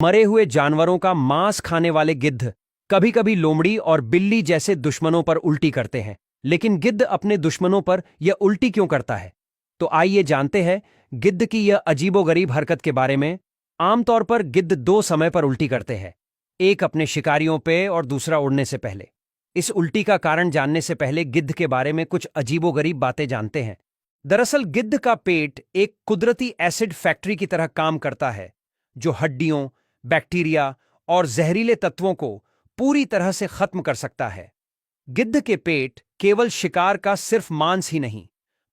मरे हुए जानवरों का मांस खाने वाले गिद्ध कभी कभी लोमड़ी और बिल्ली जैसे दुश्मनों पर उल्टी करते हैं। लेकिन गिद्ध अपने दुश्मनों पर यह उल्टी क्यों करता है? तो आइए जानते हैं गिद्ध की यह अजीबोगरीब हरकत के बारे में। आमतौर पर गिद्ध दो समय पर उल्टी करते हैं, एक अपने शिकारियों पे और दूसरा उड़ने से पहले। इस उल्टी का कारण जानने से पहले गिद्ध के बारे में कुछ अजीबोगरीब बातें जानते हैं। दरअसल गिद्ध का पेट एक कुदरती एसिड फैक्ट्री की तरह काम करता है, जो हड्डियों, बैक्टीरिया और जहरीले तत्वों को पूरी तरह से खत्म कर सकता है। गिद्ध के पेट केवल शिकार का सिर्फ मांस ही नहीं,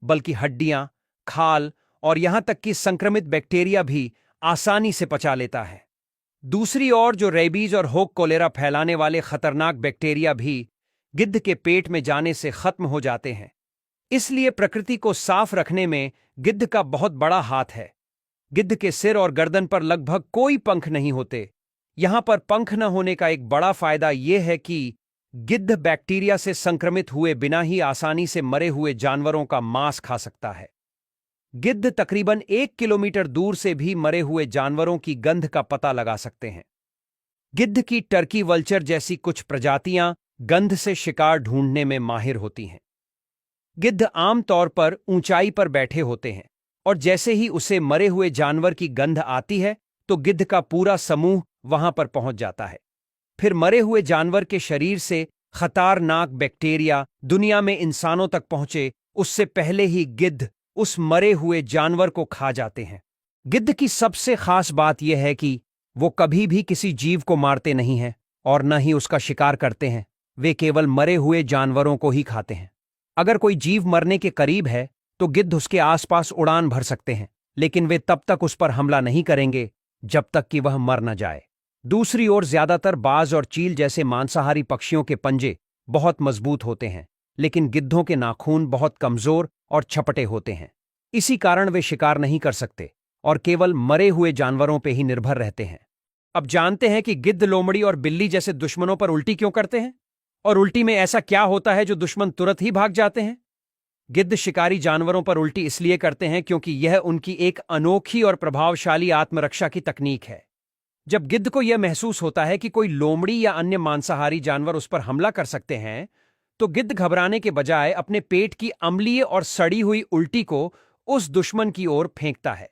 बल्कि हड्डियां, खाल और यहां तक कि संक्रमित बैक्टीरिया भी आसानी से पचा लेता है। दूसरी ओर जो रेबीज और होक कोलेरा फैलाने वाले खतरनाक बैक्टीरिया भी गिद्ध के पेट में जाने से खत्म हो जाते हैं। इसलिए प्रकृति को साफ रखने में गिद्ध का बहुत बड़ा हाथ है। गिद्ध के सिर और गर्दन पर लगभग कोई पंख नहीं होते। यहां पर पंख न होने का एक बड़ा फायदा यह है कि गिद्ध बैक्टीरिया से संक्रमित हुए बिना ही आसानी से मरे हुए जानवरों का मांस खा सकता है। गिद्ध तकरीबन 1 किलोमीटर दूर से भी मरे हुए जानवरों की गंध का पता लगा सकते हैं। गिद्ध की टर्की वल्चर जैसी कुछ प्रजातियां गंध से शिकार ढूंढने में माहिर होती हैं। गिद्ध आमतौर पर ऊंचाई पर बैठे होते हैं और जैसे ही उसे मरे हुए जानवर की गंध आती है तो गिद्ध का पूरा समूह वहां पर पहुंच जाता है। फिर मरे हुए जानवर के शरीर से खतरनाक बैक्टीरिया दुनिया में इंसानों तक पहुंचे उससे पहले ही गिद्ध उस मरे हुए जानवर को खा जाते हैं। गिद्ध की सबसे खास बात यह है कि वो कभी भी किसी जीव को मारते नहीं हैं और न ही उसका शिकार करते हैं। वे केवल मरे हुए जानवरों को ही खाते हैं। अगर कोई जीव मरने के करीब है तो गिद्ध उसके आसपास उड़ान भर सकते हैं, लेकिन वे तब तक उस पर हमला नहीं करेंगे जब तक कि वह मर न जाए। दूसरी ओर ज्यादातर बाज और चील जैसे मांसाहारी पक्षियों के पंजे बहुत मजबूत होते हैं, लेकिन गिद्धों के नाखून बहुत कमजोर और छपटे होते हैं। इसी कारण वे शिकार नहीं कर सकते और केवल मरे हुए जानवरों पर ही निर्भर रहते हैं। अब जानते हैं कि गिद्ध लोमड़ी और बिल्ली जैसे दुश्मनों पर उल्टी क्यों करते हैं, और उल्टी में ऐसा क्या होता है जो दुश्मन तुरंत ही भाग जाते हैं। गिद्ध शिकारी जानवरों पर उल्टी इसलिए करते हैं क्योंकि यह उनकी एक अनोखी और प्रभावशाली आत्मरक्षा की तकनीक है। जब गिद्ध को यह महसूस होता है कि कोई लोमड़ी या अन्य मांसाहारी जानवर उस पर हमला कर सकते हैं, तो गिद्ध घबराने के बजाय अपने पेट की अम्लीय और सड़ी हुई उल्टी को उस दुश्मन की ओर फेंकता है।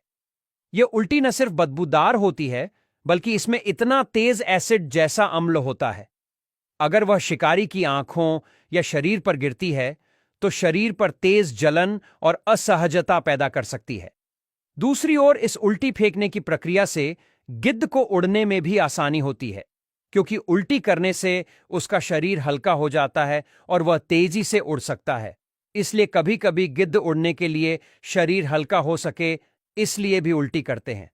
यह उल्टी न सिर्फ बदबूदार होती है, बल्कि इसमें इतना तेज एसिड जैसा अम्ल होता है, अगर वह शिकारी की आंखों या शरीर पर गिरती है तो शरीर पर तेज जलन और असहजता पैदा कर सकती है। दूसरी ओर इस उल्टी फेंकने की प्रक्रिया से गिद्ध को उड़ने में भी आसानी होती है, क्योंकि उल्टी करने से उसका शरीर हल्का हो जाता है और वह तेजी से उड़ सकता है। इसलिए कभी कभी गिद्ध उड़ने के लिए शरीर हल्का हो सके इसलिए भी उल्टी करते हैं।